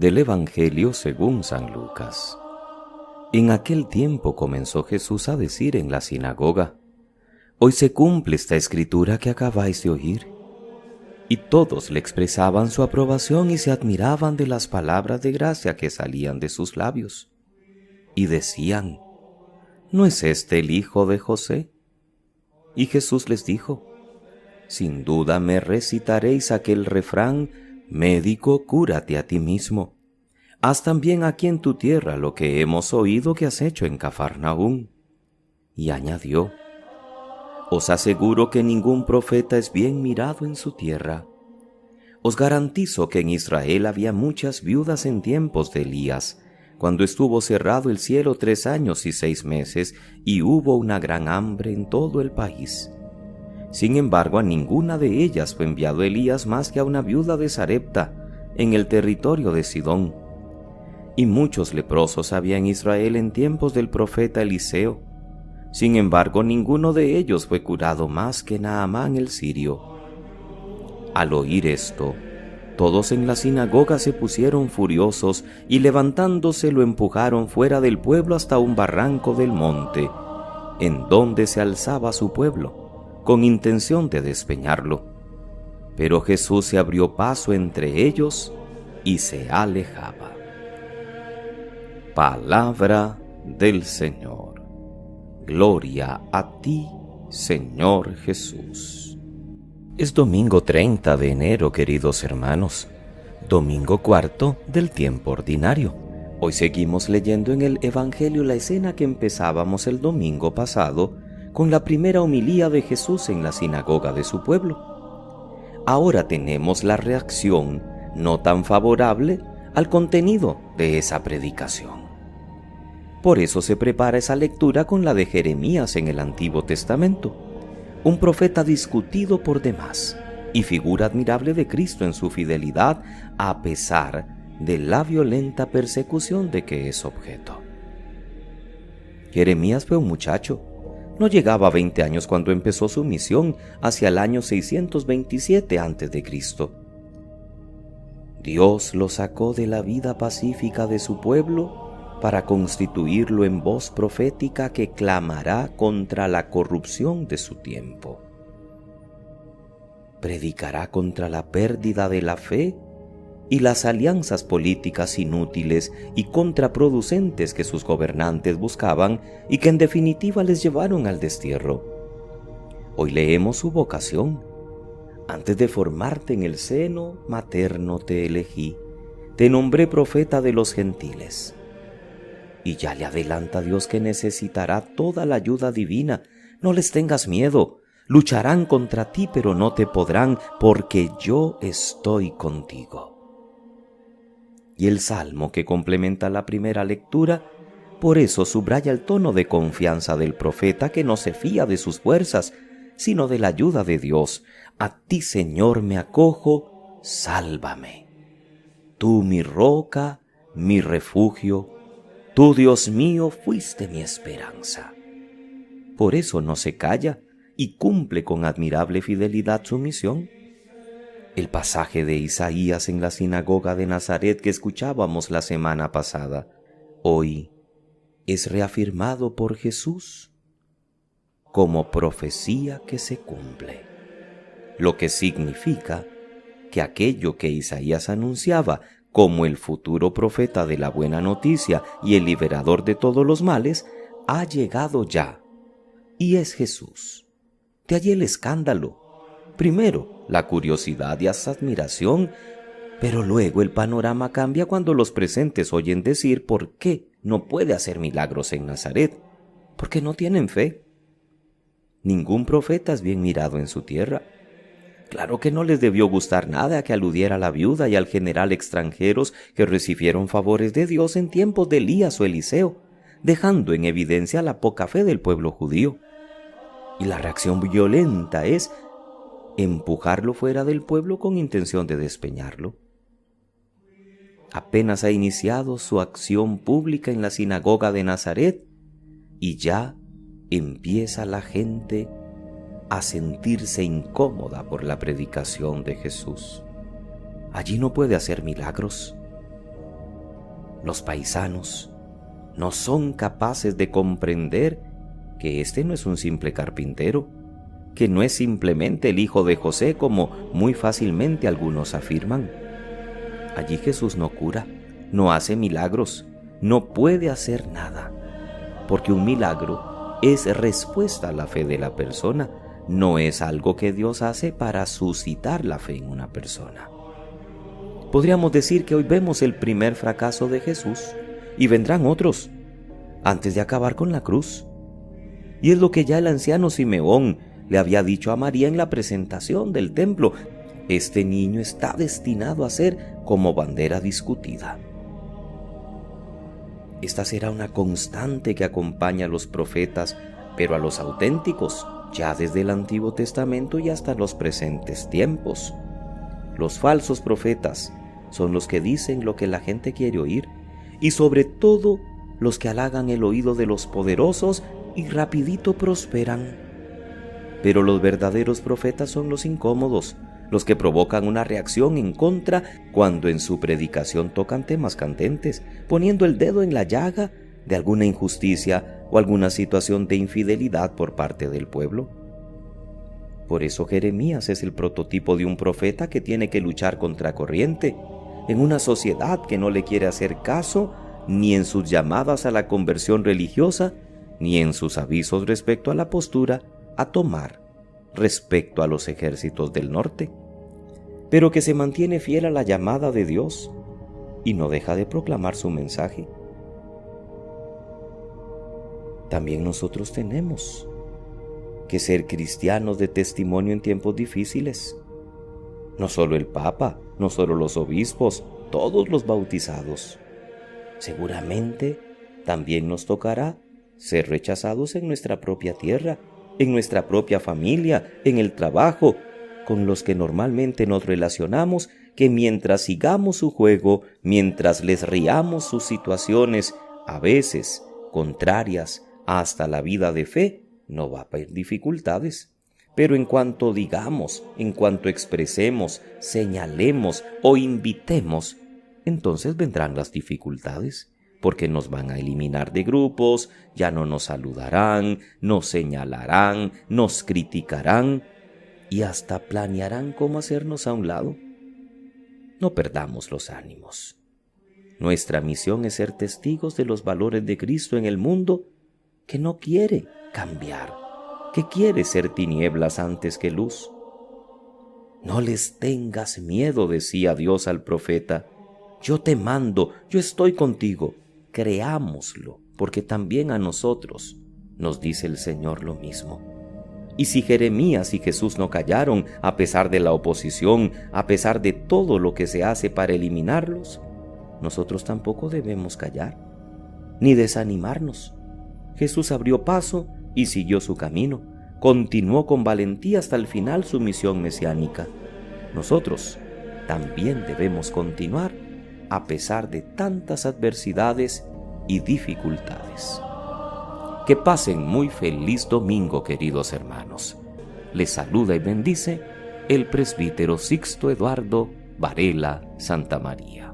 Del Evangelio según San Lucas. En aquel tiempo comenzó Jesús a decir en la sinagoga: «Hoy se cumple esta escritura que acabáis de oír». Y todos le expresaban su aprobación y se admiraban de las palabras de gracia que salían de sus labios. Y decían: ¿no es este el hijo de José? Y Jesús les dijo: sin duda me recitaréis aquel refrán: médico, cúrate a ti mismo. Haz también aquí en tu tierra lo que hemos oído que has hecho en Cafarnaúm. Y añadió: os aseguro que ningún profeta es bien mirado en su tierra. Os garantizo que en Israel había muchas viudas en tiempos de Elías, cuando estuvo cerrado el cielo 3 años y 6 meses, y hubo una gran hambre en todo el país. Sin embargo, a ninguna de ellas fue enviado Elías más que a una viuda de Sarepta, en el territorio de Sidón. Y muchos leprosos había en Israel en tiempos del profeta Eliseo. Sin embargo, ninguno de ellos fue curado más que Naamán el sirio. Al oír esto, todos en la sinagoga se pusieron furiosos y levantándose lo empujaron fuera del pueblo hasta un barranco del monte, en donde se alzaba su pueblo, con intención de despeñarlo. Pero Jesús se abrió paso entre ellos y se alejaba. Palabra del Señor. Gloria a ti, Señor Jesús. Es domingo 30 de enero, queridos hermanos, domingo cuarto del tiempo ordinario. Hoy seguimos leyendo en el Evangelio la escena que empezábamos el domingo pasado con la primera homilía de Jesús en la sinagoga de su pueblo. Ahora tenemos la reacción no tan favorable al contenido de esa predicación. Por eso se prepara esa lectura con la de Jeremías en el Antiguo Testamento, un profeta discutido por demás y figura admirable de Cristo en su fidelidad a pesar de la violenta persecución de que es objeto. Jeremías fue un muchacho. No llegaba a 20 años cuando empezó su misión hacia el año 627 a.C. Dios lo sacó de la vida pacífica de su pueblo para constituirlo en voz profética que clamará contra la corrupción de su tiempo. Predicará contra la pérdida de la fe y las alianzas políticas inútiles y contraproducentes que sus gobernantes buscaban y que en definitiva les llevaron al destierro. Hoy leemos su vocación. Antes de formarte en el seno materno te elegí, te nombré profeta de los gentiles. Y ya le adelanta Dios que necesitará toda la ayuda divina. No les tengas miedo, lucharán contra ti pero no te podrán, porque yo estoy contigo. Y el salmo que complementa la primera lectura, por eso subraya el tono de confianza del profeta que no se fía de sus fuerzas, sino de la ayuda de Dios. A ti, Señor, me acojo, sálvame. Tú mi roca, mi refugio, tú, Dios mío, fuiste mi esperanza. Por eso no se calla y cumple con admirable fidelidad su misión. El pasaje de Isaías en la sinagoga de Nazaret que escuchábamos la semana pasada, hoy es reafirmado por Jesús como profecía que se cumple, lo que significa que aquello que Isaías anunciaba como el futuro profeta de la buena noticia y el liberador de todos los males, ha llegado ya, y es Jesús. De allí el escándalo. Primero, la curiosidad y hasta admiración, pero luego el panorama cambia cuando los presentes oyen decir por qué no puede hacer milagros en Nazaret, porque no tienen fe. Ningún profeta es bien mirado en su tierra. Claro que no les debió gustar nada que aludiera a la viuda y al general extranjeros que recibieron favores de Dios en tiempos de Elías o Eliseo, dejando en evidencia la poca fe del pueblo judío. Y la reacción violenta es empujarlo fuera del pueblo con intención de despeñarlo. Apenas ha iniciado su acción pública en la sinagoga de Nazaret y ya empieza la gente a sentirse incómoda por la predicación de Jesús. Allí no puede hacer milagros. Los paisanos no son capaces de comprender que este no es un simple carpintero, que no es simplemente el hijo de José como muy fácilmente algunos afirman. Allí Jesús no cura, no hace milagros, no puede hacer nada, porque un milagro es respuesta a la fe de la persona, no es algo que Dios hace para suscitar la fe en una persona. Podríamos decir que hoy vemos el primer fracaso de Jesús y vendrán otros antes de acabar con la cruz. Y es lo que ya el anciano Simeón le había dicho a María en la presentación del templo: este niño está destinado a ser como bandera discutida. Esta será una constante que acompaña a los profetas, pero a los auténticos, ya desde el Antiguo Testamento y hasta los presentes tiempos. Los falsos profetas son los que dicen lo que la gente quiere oír, y sobre todo los que halagan el oído de los poderosos y rapidito prosperan. Pero los verdaderos profetas son los incómodos, los que provocan una reacción en contra cuando en su predicación tocan temas candentes, poniendo el dedo en la llaga de alguna injusticia o alguna situación de infidelidad por parte del pueblo. Por eso Jeremías es el prototipo de un profeta que tiene que luchar contra corriente, en una sociedad que no le quiere hacer caso ni en sus llamadas a la conversión religiosa, ni en sus avisos respecto a la postura a tomar respecto a los ejércitos del norte, pero que se mantiene fiel a la llamada de Dios y no deja de proclamar su mensaje. También nosotros tenemos que ser cristianos de testimonio en tiempos difíciles. No solo el Papa, no solo los obispos, todos los bautizados. Seguramente también nos tocará ser rechazados en nuestra propia tierra, en nuestra propia familia, en el trabajo, con los que normalmente nos relacionamos, que mientras sigamos su juego, mientras les riamos sus situaciones, a veces contrarias hasta la vida de fe, no va a haber dificultades. Pero en cuanto digamos, en cuanto expresemos, señalemos o invitemos, entonces vendrán las dificultades, porque nos van a eliminar de grupos, ya no nos saludarán, nos señalarán, nos criticarán y hasta planearán cómo hacernos a un lado. No perdamos los ánimos. Nuestra misión es ser testigos de los valores de Cristo en el mundo que no quiere cambiar, que quiere ser tinieblas antes que luz. No les tengas miedo, decía Dios al profeta. Yo te mando, yo estoy contigo. Creámoslo, porque también a nosotros nos dice el Señor lo mismo. Y si Jeremías y Jesús no callaron, a pesar de la oposición, a pesar de todo lo que se hace para eliminarlos, nosotros tampoco debemos callar, ni desanimarnos. Jesús abrió paso y siguió su camino, continuó con valentía hasta el final su misión mesiánica. Nosotros también debemos continuar a pesar de tantas adversidades y dificultades. Que pasen muy feliz domingo, queridos hermanos. Les saluda y bendice el presbítero Sixto Eduardo Varela Santamaría.